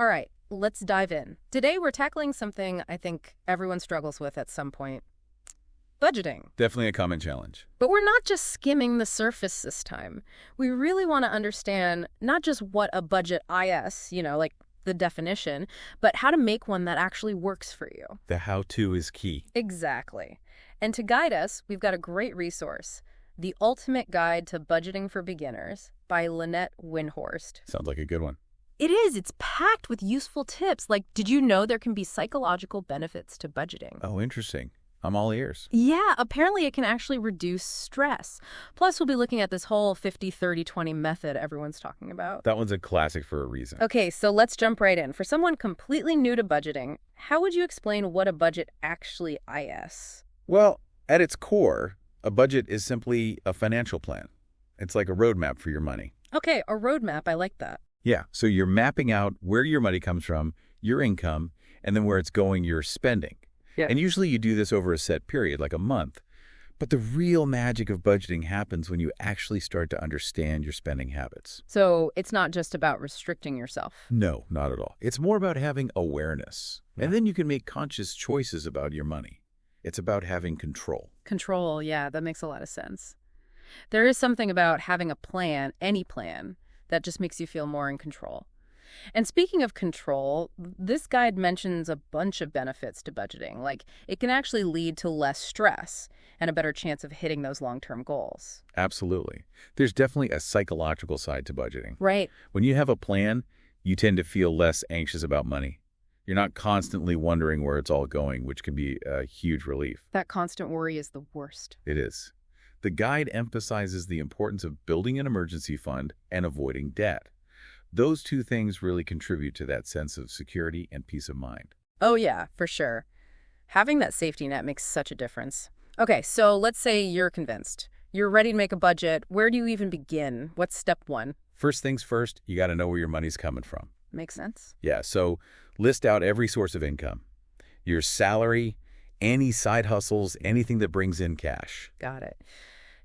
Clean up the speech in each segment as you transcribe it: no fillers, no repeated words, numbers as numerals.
All right, let's dive in. Today we're tackling something I think everyone struggles with at some point. Budgeting. Definitely a common challenge. But we're not just skimming the surface this time. We really want to understand not just what a budget is, like the definition, but how to make one that actually works for you. The how-to is key. Exactly. And to guide us, we've got a great resource, The Ultimate Guide to Budgeting for Beginners by Lynette.Windhorst. Sounds like a good one. It is. It's packed with useful tips. Like, did you know there can be psychological benefits to budgeting? Oh, interesting. I'm all ears. Yeah, apparently it can actually reduce stress. Plus, we'll be looking at this whole 50-30-20 method everyone's talking about. That one's a classic for a reason. Okay, so let's jump right in. For someone completely new to budgeting, how would you explain what a budget actually is? Well, at its core, a budget is simply a financial plan. It's like a roadmap for your money. Okay, a roadmap. I like that. Yeah, so you're mapping out where your money comes from, your income, and then where it's going, your spending. Yeah. And usually you do this over a set period, like a month. But the real magic of budgeting happens when you actually start to understand your spending habits. So it's not just about restricting yourself. No, not at all. It's more about having awareness. Yeah. And then you can make conscious choices about your money. It's about having control. Control, yeah, that makes a lot of sense. There is something about having a plan, any plan, that just makes you feel more in control. And speaking of control, this guide mentions a bunch of benefits to budgeting. Like, it can actually lead to less stress and a better chance of hitting those long-term goals. Absolutely. There's definitely a psychological side to budgeting. Right. When you have a plan, you tend to feel less anxious about money. You're not constantly wondering where it's all going, which can be a huge relief. That constant worry is the worst. It is. The guide emphasizes the importance of building an emergency fund and avoiding debt. Those two things really contribute to that sense of security and peace of mind. Oh, yeah, for sure. Having that safety net makes such a difference. Okay, so let's say you're convinced. You're ready to make a budget. Where do you even begin? What's step one? First things first, you got to know where your money's coming from. Makes sense. Yeah, so list out every source of income. Your salary, any side hustles, anything that brings in cash. Got it.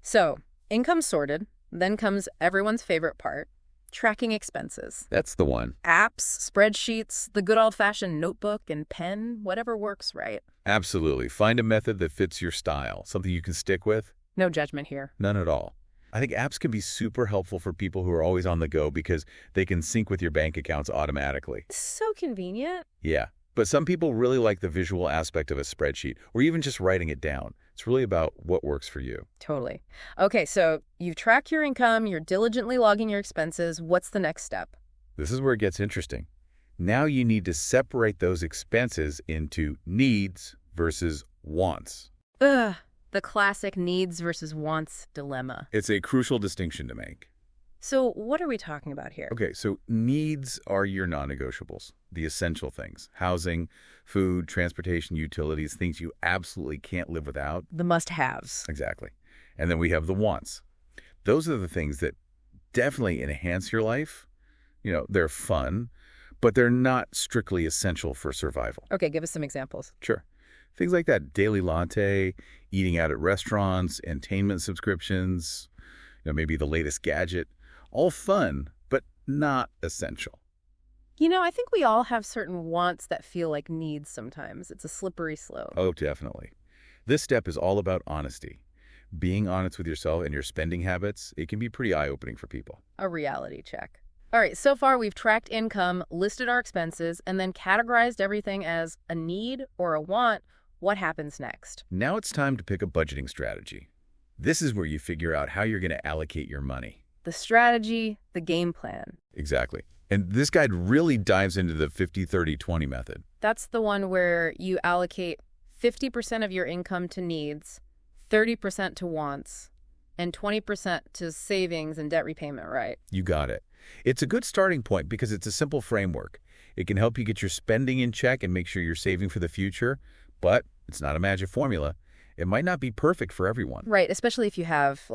So, income sorted, then comes everyone's favorite part, tracking expenses. That's the one. Apps, spreadsheets, the good old-fashioned notebook and pen, whatever works, right? Absolutely. Find a method that fits your style, something you can stick with. No judgment here. None at all. I think apps can be super helpful for people who are always on the go because they can sync with your bank accounts automatically. So convenient. Yeah, but some people really like the visual aspect of a spreadsheet or even just writing it down. It's really about what works for you. Totally. Okay, so you've tracked your income, you're diligently logging your expenses. What's the next step? This is where it gets interesting. Now you need to separate those expenses into needs versus wants. Ugh, the classic needs versus wants dilemma. It's a crucial distinction to make. So what are we talking about here? Okay, so needs are your non-negotiables, the essential things. Housing, food, transportation, utilities, things you absolutely can't live without. The must-haves. Exactly. And then we have the wants. Those are the things that definitely enhance your life. They're fun, but they're not strictly essential for survival. Okay, give us some examples. Sure. Things like that daily latte, eating out at restaurants, entertainment subscriptions, maybe the latest gadget. All fun, but not essential. I think we all have certain wants that feel like needs sometimes. It's a slippery slope. Oh, definitely. This step is all about honesty. Being honest with yourself and your spending habits, it can be pretty eye-opening for people. A reality check. All right, so far we've tracked income, listed our expenses, and then categorized everything as a need or a want. What happens next? Now it's time to pick a budgeting strategy. This is where you figure out how you're going to allocate your money. The strategy, the game plan. Exactly. And this guide really dives into the 50-30-20 method. That's the one where you allocate 50% of your income to needs, 30% to wants, and 20% to savings and debt repayment, right? You got it. It's a good starting point because it's a simple framework. It can help you get your spending in check and make sure you're saving for the future, but it's not a magic formula. It might not be perfect for everyone. Right, especially if you have,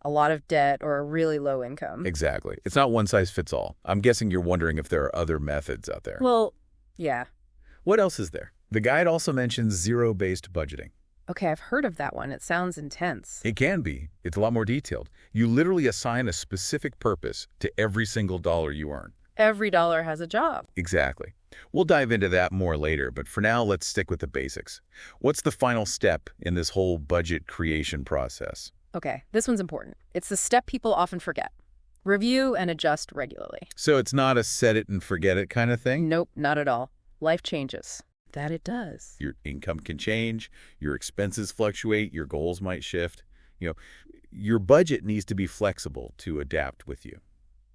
a lot of debt or a really low income. Exactly. It's not one size fits all. I'm guessing you're wondering if there are other methods out there. Well, yeah. What else is there? The guide also mentions zero-based budgeting. Okay, I've heard of that one. It sounds intense. It can be. It's a lot more detailed. You literally assign a specific purpose to every single dollar you earn. Every dollar has a job. Exactly. We'll dive into that more later, but for now, let's stick with the basics. What's the final step in this whole budget creation process? Okay, this one's important. It's the step people often forget. Review and adjust regularly. So it's not a set it and forget it kind of thing? Nope, not at all. Life changes. That it does. Your income can change, your expenses fluctuate, your goals might shift. You know, your budget needs to be flexible to adapt with you.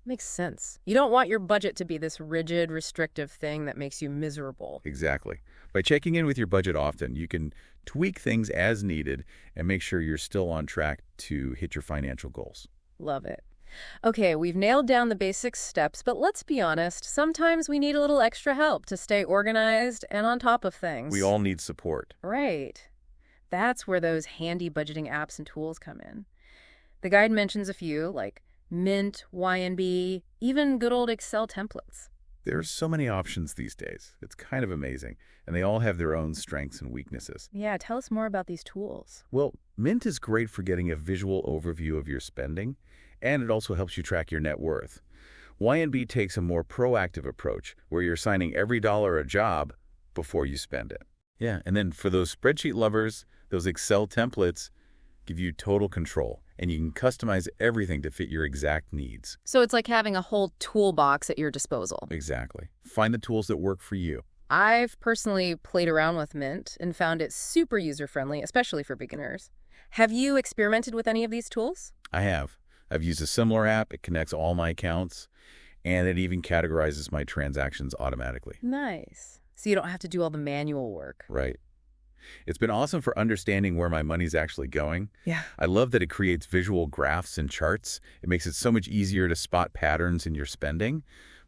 Makes sense. You don't want your budget to be this rigid, restrictive thing that makes you miserable. Exactly. By checking in with your budget often, you can tweak things as needed and make sure you're still on track to hit your financial goals. Love it. Okay, we've nailed down the basic steps, but let's be honest, sometimes we need a little extra help to stay organized and on top of things. We all need support. Right. That's where those handy budgeting apps and tools come in. The guide mentions a few, like Mint, YNB, even good old Excel templates. There's so many options these days. It's kind of amazing, and they all have their own strengths and weaknesses. Yeah, tell us more about these tools. Well, Mint is great for getting a visual overview of your spending, and it also helps you track your net worth. YNB takes a more proactive approach, where you're assigning every dollar a job before you spend it. Yeah, and then for those spreadsheet lovers, those Excel templates give you total control, and you can customize everything to fit your exact needs. So it's like having a whole toolbox at your disposal. Exactly. Find the tools that work for you. I've personally played around with Mint and found it super user-friendly, especially for beginners. Have you experimented with any of these tools? I have. I've used a similar app. It connects all my accounts, and it even categorizes my transactions automatically. Nice. So you don't have to do all the manual work. Right. It's been awesome for understanding where my money's actually going. Yeah. I love that it creates visual graphs and charts. It makes it so much easier to spot patterns in your spending.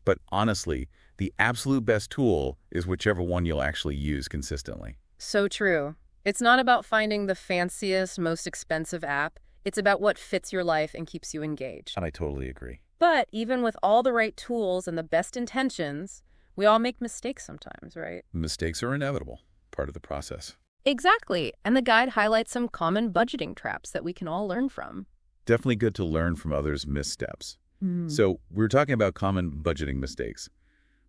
But honestly, the absolute best tool is whichever one you'll actually use consistently. So true. It's not about finding the fanciest, most expensive app. It's about what fits your life and keeps you engaged. And I totally agree. But even with all the right tools and the best intentions, we all make mistakes sometimes, right? Mistakes are inevitable, part of the process. Exactly. And the guide highlights some common budgeting traps that we can all learn from. Definitely good to learn from others' missteps. So we're talking about common budgeting mistakes.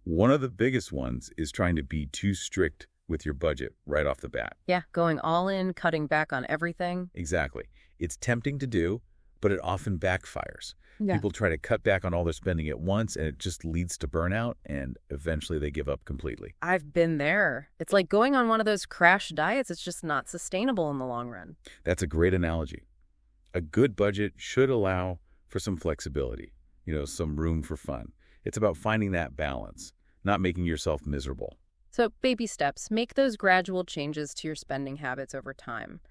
One of the biggest ones is trying to be too strict with your budget right off the bat. Yeah, going all in, cutting back on everything. Exactly. It's tempting to do, but it often backfires. Yeah. People try to cut back on all their spending at once, and it just leads to burnout, and eventually they give up completely. I've been there. It's like going on one of those crash diets. It's just not sustainable in the long run. That's a great analogy. A good budget should allow for some flexibility, some room for fun. It's about finding that balance, not making yourself miserable. So baby steps, make those gradual changes to your spending habits over time.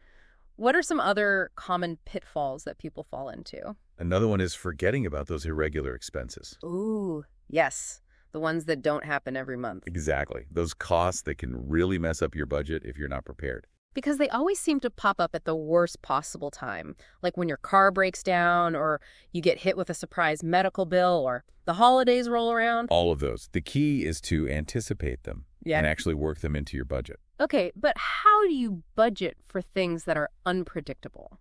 What are some other common pitfalls that people fall into? Another one is forgetting about those irregular expenses. Ooh, yes. The ones that don't happen every month. Exactly. Those costs that can really mess up your budget if you're not prepared. Because they always seem to pop up at the worst possible time, like when your car breaks down or you get hit with a surprise medical bill or the holidays roll around. All of those. The key is to anticipate them and actually work them into your budget. Okay, but how do you budget for things that are unpredictable?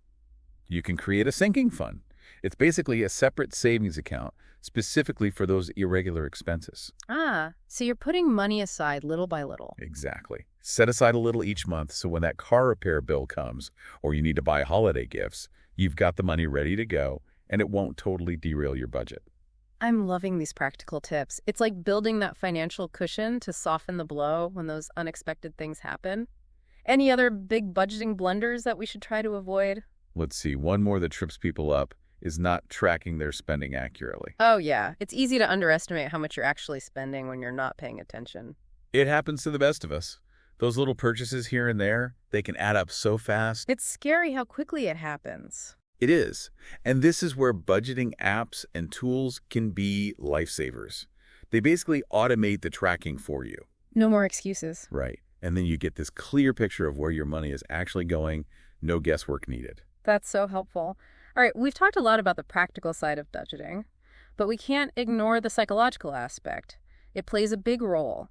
You can create a sinking fund. It's basically a separate savings account specifically for those irregular expenses. Ah, so you're putting money aside little by little. Exactly. Set aside a little each month so when that car repair bill comes or you need to buy holiday gifts, you've got the money ready to go and it won't totally derail your budget. I'm loving these practical tips. It's like building that financial cushion to soften the blow when those unexpected things happen. Any other big budgeting blunders that we should try to avoid? Let's see. One more that trips people up is not tracking their spending accurately. Oh, yeah. It's easy to underestimate how much you're actually spending when you're not paying attention. It happens to the best of us. Those little purchases here and there, they can add up so fast. It's scary how quickly it happens. It is. And this is where budgeting apps and tools can be lifesavers. They basically automate the tracking for you. No more excuses. Right. And then you get this clear picture of where your money is actually going. No guesswork needed. That's so helpful. All right, we've talked a lot about the practical side of budgeting, but we can't ignore the psychological aspect. It plays a big role.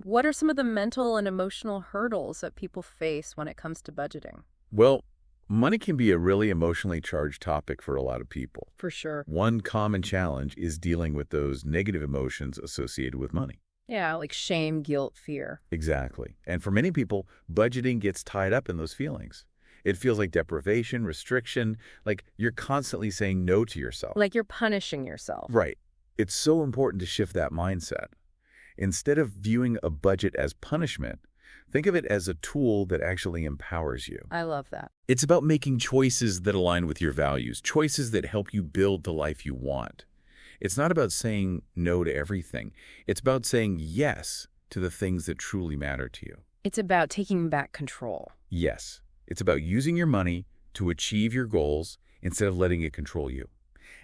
What are some of the mental and emotional hurdles that people face when it comes to budgeting? Well, Money can be a really emotionally charged topic for a lot of people. For sure. One common challenge is dealing with those negative emotions associated with money. Yeah, like shame, guilt, fear. Exactly. And for many people, budgeting gets tied up in those feelings. It feels like deprivation, restriction, like you're constantly saying no to yourself. Like you're punishing yourself. Right. It's so important to shift that mindset. Instead of viewing a budget as punishment, think of it as a tool that actually empowers you. I love that. It's about making choices that align with your values, choices that help you build the life you want. It's not about saying no to everything. It's about saying yes to the things that truly matter to you. It's about taking back control. Yes, it's about using your money to achieve your goals instead of letting it control you.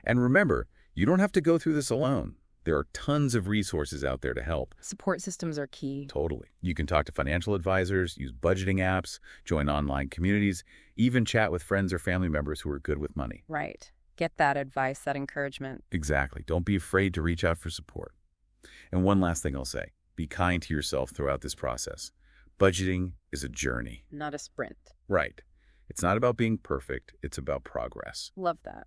And remember, you don't have to go through this alone. There are tons of resources out there to help. Support systems are key. Totally. You can talk to financial advisors, use budgeting apps, join online communities, even chat with friends or family members who are good with money. Right. Get that advice, that encouragement. Exactly. Don't be afraid to reach out for support. And one last thing I'll say, be kind to yourself throughout this process. Budgeting is a journey. Not a sprint. Right. It's not about being perfect. It's about progress. Love that.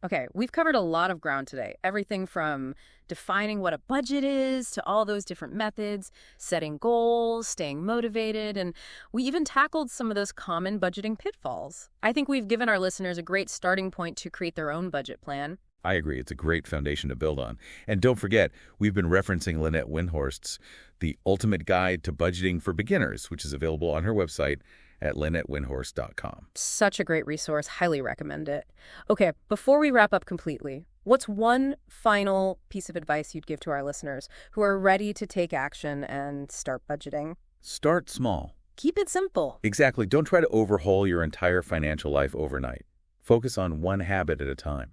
Okay, we've covered a lot of ground today. Everything from defining what a budget is to all those different methods, setting goals, staying motivated, and we even tackled some of those common budgeting pitfalls. I think we've given our listeners a great starting point to create their own budget plan. I agree. It's a great foundation to build on. And don't forget, we've been referencing Lynette.Windhorst's The Ultimate Guide to Budgeting for Beginners, which is available on her website at Lynette.Windhorst.com. Such a great resource. Highly recommend it. Okay, before we wrap up completely, what's one final piece of advice you'd give to our listeners who are ready to take action and start budgeting? Start small. Keep it simple. Exactly. Don't try to overhaul your entire financial life overnight. Focus on one habit at a time.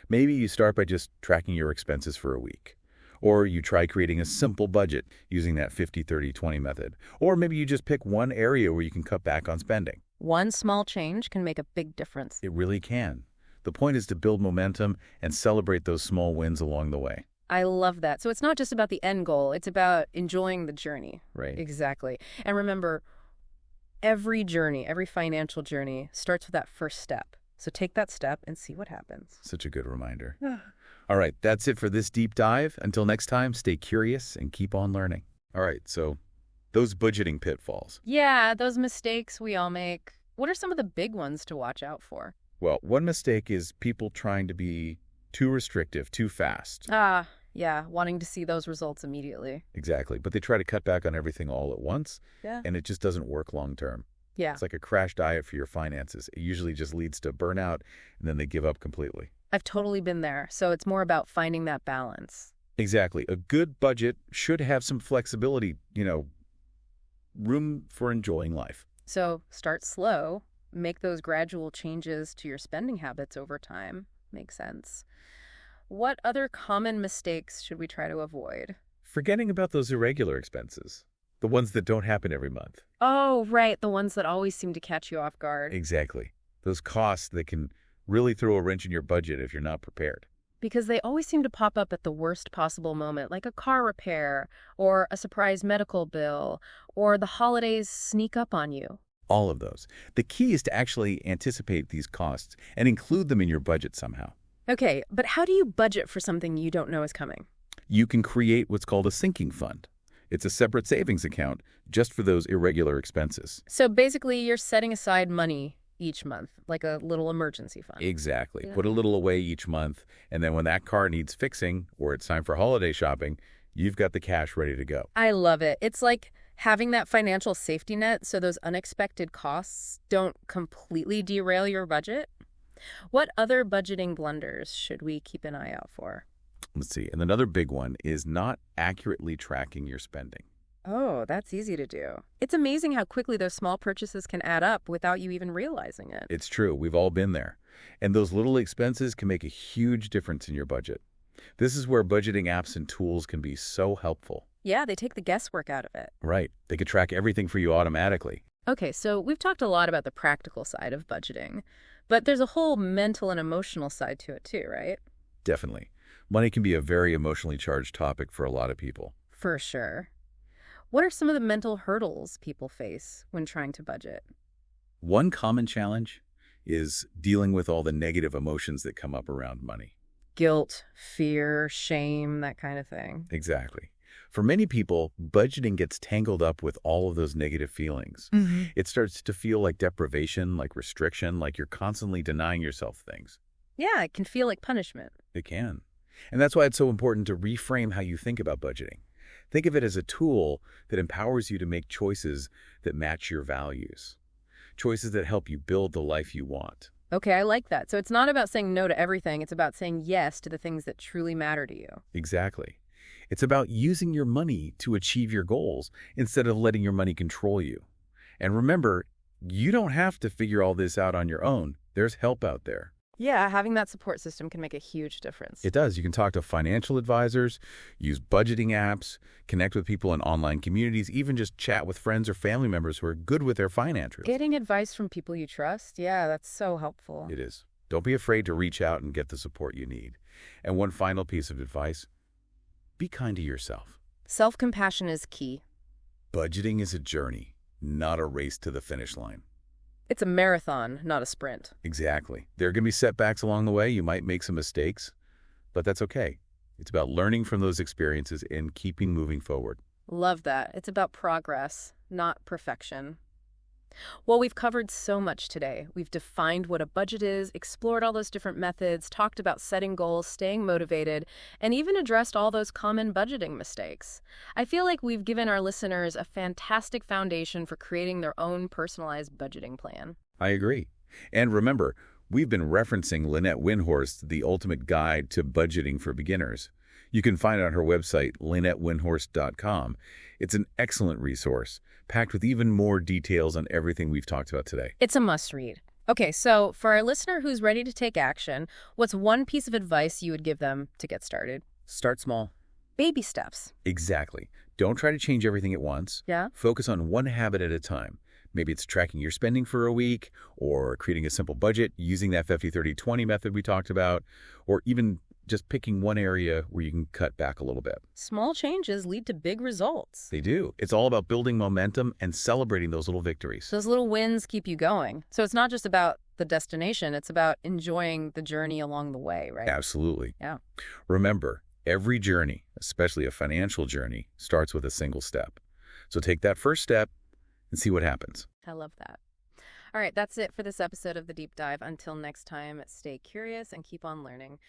Maybe you start by just tracking your expenses for a week. Or you try creating a simple budget using that 50-30-20 method. Or maybe you just pick one area where you can cut back on spending. One small change can make a big difference. It really can. The point is to build momentum and celebrate those small wins along the way. I love that. So it's not just about the end goal. It's about enjoying the journey. Right. Exactly. And remember, every journey, every financial journey starts with that first step. So take that step and see what happens. Such a good reminder. All right, that's it for this deep dive. Until next time, stay curious and keep on learning. All right, so those budgeting pitfalls. Yeah, those mistakes we all make. What are some of the big ones to watch out for? Well, one mistake is people trying to be too restrictive, too fast. Yeah, wanting to see those results immediately. Exactly, but they try to cut back on everything all at once, Yeah. and it just doesn't work long term. Yeah. It's like a crash diet for your finances. It usually just leads to burnout, and then they give up completely. I've totally been there. So it's more about finding that balance. Exactly. A good budget should have some flexibility, room for enjoying life. So start slow, make those gradual changes to your spending habits over time. Makes sense. What other common mistakes should we try to avoid? Forgetting about those irregular expenses, the ones that don't happen every month. Oh, right. The ones that always seem to catch you off guard. Exactly. Those costs that can really throw a wrench in your budget if you're not prepared. Because they always seem to pop up at the worst possible moment, like a car repair or a surprise medical bill or the holidays sneak up on you. All of those. The key is to actually anticipate these costs and include them in your budget somehow. Okay, but how do you budget for something you don't know is coming? You can create what's called a sinking fund. It's a separate savings account just for those irregular expenses. So basically, you're setting aside money each month, like a little emergency fund. Exactly. Yeah. Put a little away each month, and then when that car needs fixing or it's time for holiday shopping, you've got the cash ready to go. I love it. It's like having that financial safety net so those unexpected costs don't completely derail your budget. What other budgeting blunders should we keep an eye out for? Let's see. And another big one is not accurately tracking your spending. Oh, that's easy to do. It's amazing how quickly those small purchases can add up without you even realizing it. It's true. We've all been there. And those little expenses can make a huge difference in your budget. This is where budgeting apps and tools can be so helpful. Yeah, they take the guesswork out of it. Right. They could track everything for you automatically. Okay, so we've talked a lot about the practical side of budgeting, but there's a whole mental and emotional side to it too, right? Definitely. Money can be a very emotionally charged topic for a lot of people. For sure. What are some of the mental hurdles people face when trying to budget? One common challenge is dealing with all the negative emotions that come up around money. Guilt, fear, shame, that kind of thing. Exactly. For many people, budgeting gets tangled up with all of those negative feelings. It starts to feel like deprivation, like restriction, like you're constantly denying yourself things. Yeah, it can feel like punishment. It can. And that's why it's so important to reframe how you think about budgeting. Think of it as a tool that empowers you to make choices that match your values, choices that help you build the life you want. Okay, I like that. So it's not about saying no to everything. It's about saying yes to the things that truly matter to you. Exactly. It's about using your money to achieve your goals instead of letting your money control you. And remember, you don't have to figure all this out on your own. There's help out there. Yeah, having that support system can make a huge difference. It does. You can talk to financial advisors, use budgeting apps, connect with people in online communities, even just chat with friends or family members who are good with their finances. Getting advice from people you trust, yeah, that's so helpful. It is. Don't be afraid to reach out and get the support you need. And one final piece of advice, be kind to yourself. Self-compassion is key. Budgeting is a journey, not a race to the finish line. It's a marathon, not a sprint. Exactly. There are going to be setbacks along the way. You might make some mistakes, but that's okay. It's about learning from those experiences and keeping moving forward. Love that. It's about progress, not perfection. Well, we've covered so much today. We've defined what a budget is, explored all those different methods, talked about setting goals, staying motivated, and even addressed all those common budgeting mistakes. I feel like we've given our listeners a fantastic foundation for creating their own personalized budgeting plan. I agree. And remember, we've been referencing Lynette.Windhorst, the ultimate guide to budgeting for beginners. You can find it on her website, Lynette.Windhorst.com. It's an excellent resource, packed with even more details on everything we've talked about today. It's a must-read. Okay, so for our listener who's ready to take action, what's one piece of advice you would give them to get started? Start small. Baby steps. Exactly. Don't try to change everything at once. Yeah? Focus on one habit at a time. Maybe it's tracking your spending for a week, or creating a simple budget using that 50-30-20 method we talked about, or even just picking one area where you can cut back a little bit. Small changes lead to big results. They do. It's all about building momentum and celebrating those little victories. Those little wins keep you going. So it's not just about the destination, it's about enjoying the journey along the way, right? Absolutely. Yeah. Remember, every journey, especially a financial journey, starts with a single step. So take that first step and see what happens. I love that. All right, that's it for this episode of The Deep Dive. Until next time, stay curious and keep on learning.